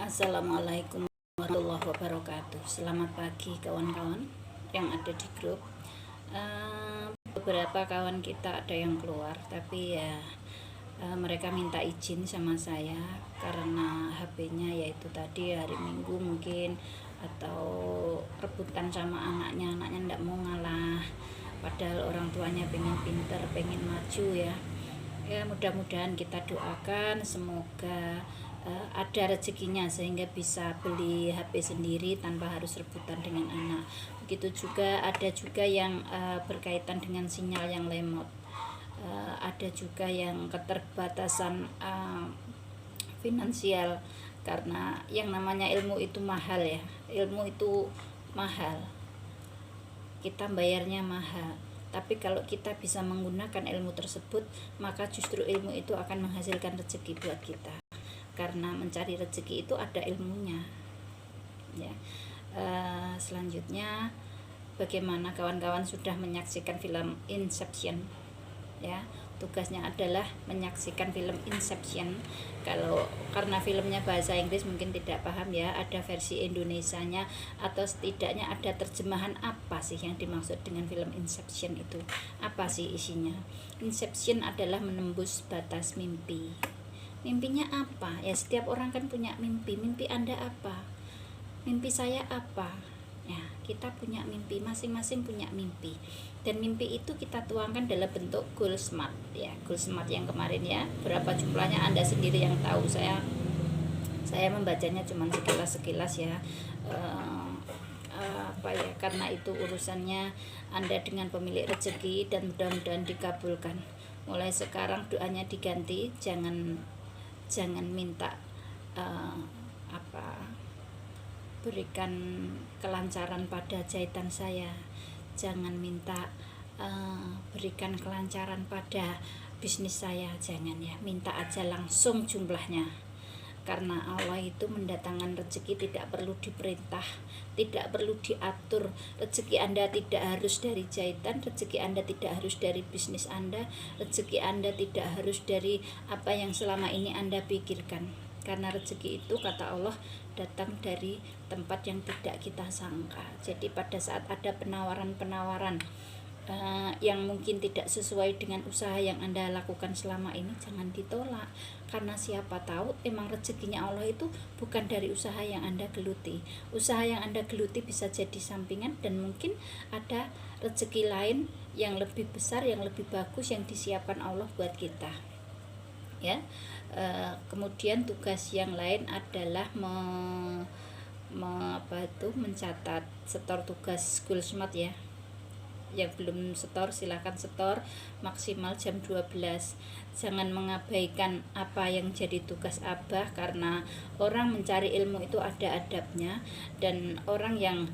Assalamualaikum warahmatullahi wabarakatuh. Selamat pagi kawan-kawan yang ada di grup. Beberapa kawan kita ada yang keluar, tapi ya mereka minta izin sama saya karena HP-nya yaitu tadi hari Minggu mungkin, atau rebutan sama anaknya ndak mau ngalah, padahal orang tuanya pengen pinter, pengen maju ya. Mudah-mudahan kita doakan semoga ada rezekinya sehingga bisa beli HP sendiri tanpa harus rebutan dengan anak. Begitu juga ada juga yang berkaitan dengan sinyal yang lemot, ada juga yang keterbatasan finansial, karena yang namanya ilmu itu mahal ya, ilmu itu mahal, kita bayarnya mahal. Tapi kalau kita bisa menggunakan ilmu tersebut, maka justru ilmu itu akan menghasilkan rezeki buat kita, karena mencari rezeki itu ada ilmunya ya. Selanjutnya, bagaimana kawan-kawan sudah menyaksikan film Inception ya? Tugasnya adalah menyaksikan film Inception. Karena filmnya bahasa Inggris mungkin tidak paham ya, ada versi Indonesianya atau setidaknya ada terjemahan apa sih yang dimaksud dengan film Inception itu, apa sih isinya. Inception adalah menembus batas mimpi. Mimpinya apa? Ya setiap orang kan punya mimpi. Mimpi Anda apa? Mimpi saya apa? Ya, kita punya mimpi, masing-masing punya mimpi. Dan mimpi itu kita tuangkan dalam bentuk goal smart ya. Goal smart yang kemarin ya, berapa jumlahnya Anda sendiri yang tahu. Saya membacanya cuma sekilas ya. Karena itu urusannya Anda dengan pemilik rezeki, dan mudah-mudahan dikabulkan. Mulai sekarang doanya diganti, jangan minta berikan kelancaran pada jahitan saya, jangan minta berikan kelancaran pada bisnis saya, jangan ya, minta aja langsung jumlahnya. Karena Allah itu mendatangkan rezeki tidak perlu diperintah, tidak perlu diatur. Rezeki Anda tidak harus dari jahitan, rezeki Anda tidak harus dari bisnis Anda, rezeki Anda tidak harus dari apa yang selama ini Anda pikirkan. Karena rezeki itu kata Allah datang dari tempat yang tidak kita sangka. Jadi pada saat ada penawaran-penawaran yang mungkin tidak sesuai dengan usaha yang Anda lakukan selama ini, jangan ditolak. Karena siapa tahu emang rezekinya Allah itu bukan dari usaha yang Anda geluti. Usaha yang Anda geluti bisa jadi sampingan, dan mungkin ada rezeki lain yang lebih besar, yang lebih bagus, yang disiapkan Allah buat kita ya. Kemudian tugas yang lain adalah mencatat, setor tugas goal smart ya. Yang belum setor silahkan setor maksimal jam 12. Jangan mengabaikan apa yang jadi tugas Abah, karena orang mencari ilmu itu ada adabnya, dan orang yang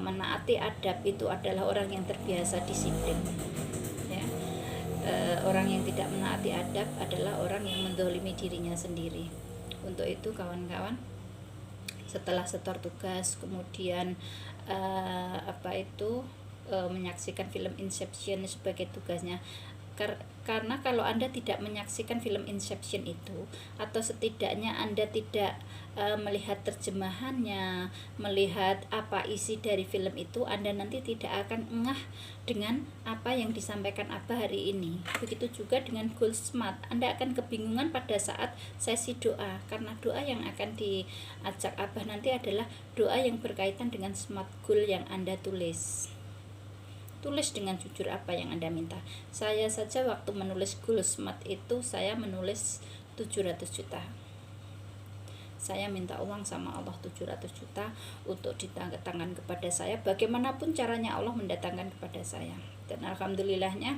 menaati adab itu adalah orang yang terbiasa disiplin ya. Orang yang tidak menaati adab adalah orang yang mendolimi dirinya sendiri. Untuk itu kawan-kawan, setelah setor tugas, kemudian menyaksikan film Inception sebagai tugasnya. Karena kalau Anda tidak menyaksikan film Inception itu, atau setidaknya Anda tidak melihat terjemahannya, melihat apa isi dari film itu, Anda nanti tidak akan ngeh dengan apa yang disampaikan Abah hari ini. Begitu juga dengan goal smart, Anda akan kebingungan pada saat sesi doa, karena doa yang akan diajak Abah nanti adalah doa yang berkaitan dengan smart goal yang Anda tulis. Tulis dengan jujur apa yang Anda minta. Saya saja waktu menulis goal smart itu, saya menulis 700 juta. Saya minta uang sama Allah 700 juta untuk ditangan kepada saya. Bagaimanapun caranya Allah mendatangkan kepada saya. Dan alhamdulillahnya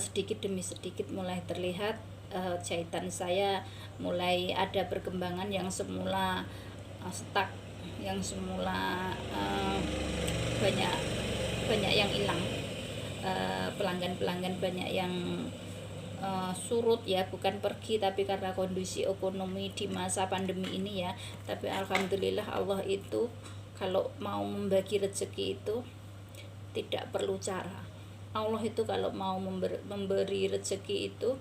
sedikit demi sedikit mulai terlihat jahitan saya mulai ada perkembangan. Yang semula stuck, yang semula banyak yang hilang, pelanggan-pelanggan banyak yang surut ya, bukan pergi tapi karena kondisi ekonomi di masa pandemi ini ya. Tapi alhamdulillah Allah itu kalau mau membagi rezeki itu tidak perlu cara. Allah itu kalau mau memberi rezeki itu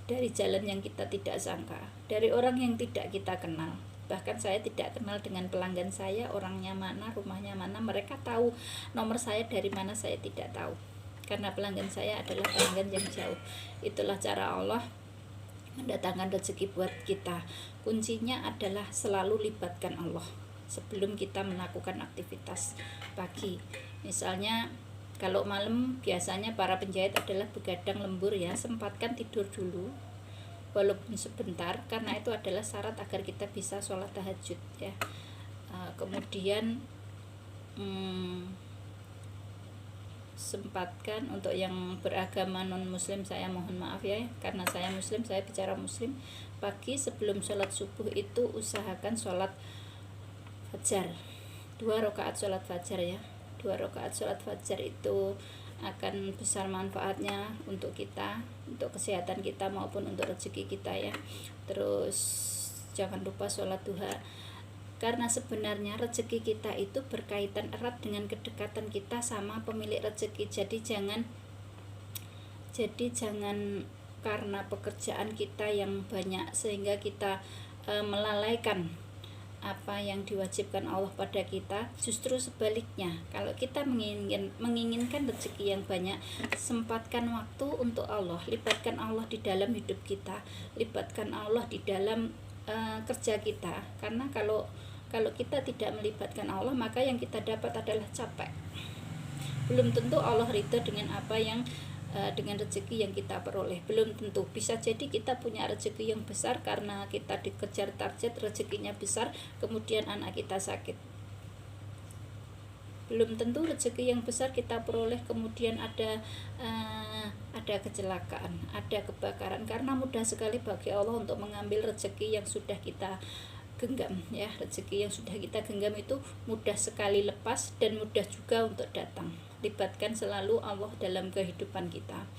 dari jalan yang kita tidak sangka, dari orang yang tidak kita kenal. Bahkan saya tidak kenal dengan pelanggan saya, orangnya mana, rumahnya mana. Mereka tahu nomor saya dari mana, saya tidak tahu, karena pelanggan saya adalah pelanggan yang jauh. Itulah cara Allah mendatangkan rezeki buat kita. Kuncinya adalah selalu libatkan Allah sebelum kita melakukan aktivitas pagi. Misalnya kalau malam biasanya para penjahit adalah begadang lembur ya, sempatkan tidur dulu walaupun sebentar, karena itu adalah syarat agar kita bisa sholat tahajud ya. Kemudian sempatkan untuk yang beragama non muslim, saya mohon maaf ya, karena saya muslim, saya bicara muslim. Pagi sebelum sholat subuh itu usahakan sholat fajar, 2 rakaat sholat fajar ya. 2 rakaat sholat fajar itu akan besar manfaatnya untuk kita, untuk kesehatan kita maupun untuk rezeki kita ya. Terus jangan lupa sholat duha, karena sebenarnya rezeki kita itu berkaitan erat dengan kedekatan kita sama pemilik rezeki. Jadi jangan karena pekerjaan kita yang banyak sehingga kita melalaikan apa yang diwajibkan Allah pada kita. Justru sebaliknya, kalau kita menginginkan rezeki yang banyak, sempatkan waktu untuk Allah, libatkan Allah di dalam hidup kita, libatkan Allah di dalam kerja kita. Karena kalau kita tidak melibatkan Allah, maka yang kita dapat adalah capek. Belum tentu Allah ridho dengan apa yang dengan rezeki yang kita peroleh. Belum tentu. Bisa jadi kita punya rezeki yang besar karena kita dikejar target, rezekinya besar, kemudian anak kita sakit. Belum tentu rezeki yang besar kita peroleh kemudian ada kecelakaan, ada kebakaran, karena mudah sekali bagi Allah untuk mengambil rezeki yang sudah kita genggam ya. Rezeki yang sudah kita genggam itu mudah sekali lepas dan mudah juga untuk datang. Libatkan selalu Allah dalam kehidupan kita.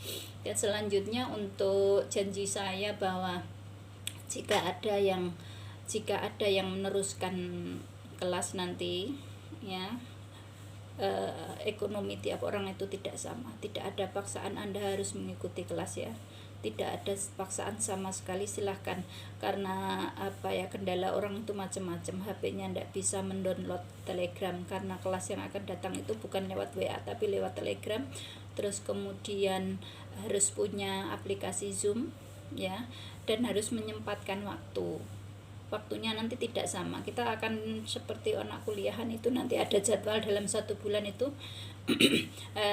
Dan selanjutnya untuk janji saya bahwa jika ada yang meneruskan kelas nanti ya, ekonomi tiap orang itu tidak sama. Tidak ada paksaan Anda harus mengikuti kelas ya, tidak ada paksaan sama sekali, silahkan. Karena kendala orang itu macam-macam, HP-nya tidak bisa mendownload Telegram, karena kelas yang akan datang itu bukan lewat WA tapi lewat Telegram. Terus kemudian harus punya aplikasi Zoom ya, dan harus menyempatkan waktunya nanti tidak sama. Kita akan seperti anak kuliahan itu, nanti ada jadwal dalam 1 bulan itu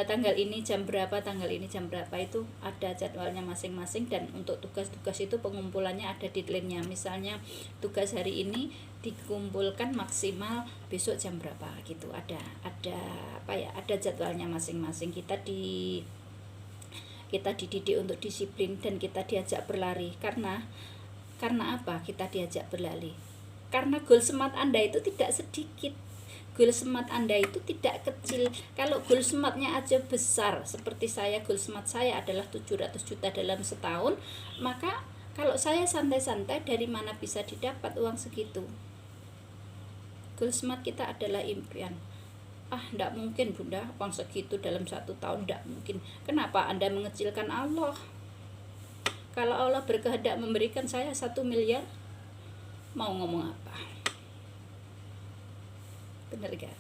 tanggal ini jam berapa, tanggal ini jam berapa, itu ada jadwalnya masing-masing. Dan untuk tugas-tugas itu pengumpulannya ada deadline-nya. Misalnya tugas hari ini dikumpulkan maksimal besok jam berapa gitu, ada jadwalnya masing-masing. Kita dididik untuk disiplin dan kita diajak berlari. Karena apa kita diajak berlari? Karena goal smart Anda itu tidak sedikit. Goal smart Anda itu tidak kecil. Kalau goal smartnya aja besar, seperti saya, goal smart saya adalah 700 juta dalam setahun, maka kalau saya santai-santai, dari mana bisa didapat uang segitu? Goal smart kita adalah impian. Tidak mungkin Bunda, uang segitu dalam 1 tahun, tidak mungkin. Kenapa Anda mengecilkan Allah? Kalau Allah berkehendak memberikan saya 1 miliar, mau ngomong apa? Benar gak?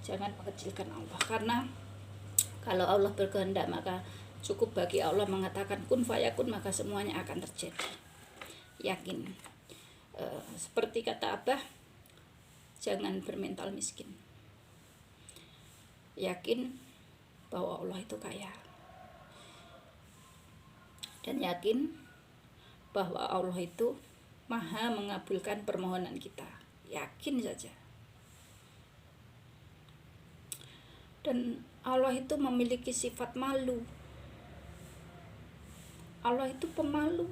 Jangan mengecilkan Allah, karena kalau Allah berkehendak maka cukup bagi Allah mengatakan kun fayakun, maka semuanya akan terjadi. Yakin. Seperti kata Abah, jangan bermental miskin. Yakin bahwa Allah itu kaya. Dan yakin bahwa Allah itu maha mengabulkan permohonan kita. Yakin saja. Dan Allah itu memiliki sifat malu. Allah itu pemalu.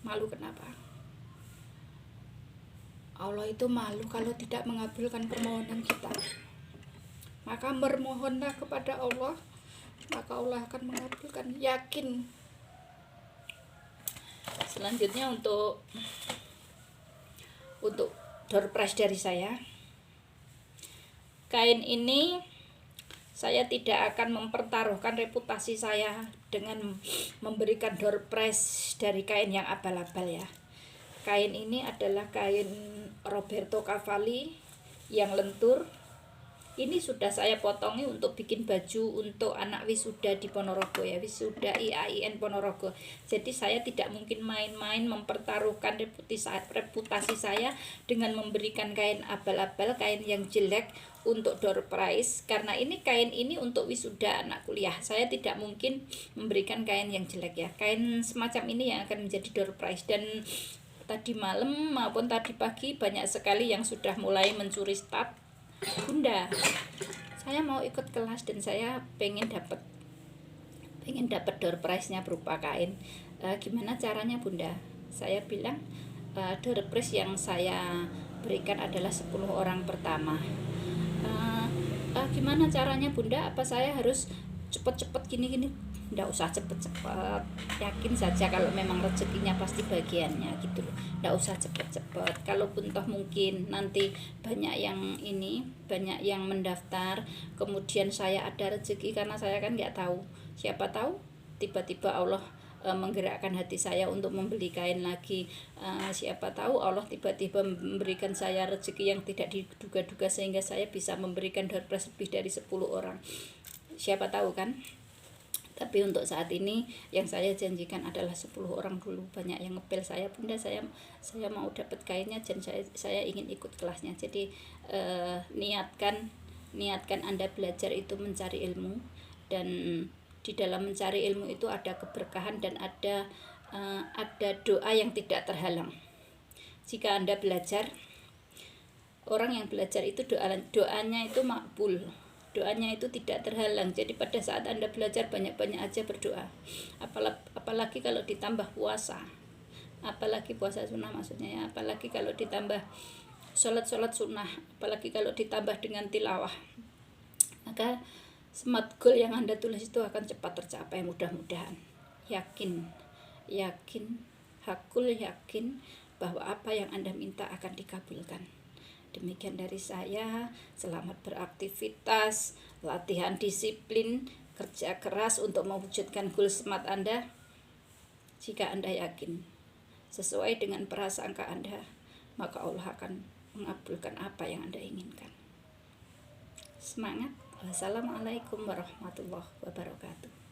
Malu kenapa? Allah itu malu kalau tidak mengabulkan permohonan kita. Maka bermohonlah kepada Allah, maka Allah akan mengabulkan. Yakin. Selanjutnya untuk door prize dari saya, kain ini Saya tidak akan mempertaruhkan reputasi saya dengan memberikan door prize dari kain yang abal-abal ya. Kain ini adalah kain Roberto Cavalli yang lentur. Ini sudah saya potongi untuk bikin baju untuk anak wisuda di Ponorogo ya, wisuda IAIN Ponorogo. Jadi saya tidak mungkin main-main mempertaruhkan reputasi saya dengan memberikan kain abal-abal, kain yang jelek untuk door prize, karena ini kain ini untuk wisuda anak kuliah. Saya tidak mungkin memberikan kain yang jelek ya. Kain semacam ini yang akan menjadi door prize. Dan tadi malam maupun tadi pagi banyak sekali yang sudah mulai mencuri start. Bunda, saya mau ikut kelas dan saya pengen dapat door prize-nya berupa kain. Gimana caranya Bunda? Saya bilang door prize yang saya berikan adalah 10 orang pertama. Gimana caranya Bunda? Apa saya harus cepet-cepet gini-gini? Nggak usah cepet-cepet, yakin saja kalau memang rezekinya pasti bagiannya gitu loh. Nggak usah cepet-cepet. Kalaupun toh mungkin nanti banyak yang mendaftar, kemudian saya ada rezeki, karena saya kan nggak tahu, siapa tahu tiba-tiba Allah menggerakkan hati saya untuk membeli kain lagi. Siapa tahu Allah tiba-tiba memberikan saya rezeki yang tidak diduga-duga sehingga saya bisa memberikan door prize lebih dari 10 orang. Siapa tahu kan? Tapi untuk saat ini yang saya janjikan adalah 10 orang dulu. Banyak yang ngepel saya, Bunda, saya mau dapat kainnya dan saya ingin ikut kelasnya. Jadi niatkan Anda belajar itu mencari ilmu, dan di dalam mencari ilmu itu ada keberkahan dan ada doa yang tidak terhalang. Jika Anda belajar, orang yang belajar itu doanya itu makbul, doanya itu tidak terhalang. Jadi pada saat Anda belajar banyak-banyak aja berdoa, apalagi kalau ditambah puasa, apalagi puasa sunnah maksudnya ya, apalagi kalau ditambah sholat sunnah, apalagi kalau ditambah dengan tilawah, maka smart goal yang Anda tulis itu akan cepat tercapai mudah-mudahan. Yakin hakul yakin bahwa apa yang Anda minta akan dikabulkan. Demikian dari saya. Selamat beraktivitas, latihan disiplin, kerja keras untuk mewujudkan goal smart Anda. Jika Anda yakin sesuai dengan prasangka Anda, maka Allah akan mengabulkan apa yang Anda inginkan. Semangat. Wassalamualaikum warahmatullahi wabarakatuh.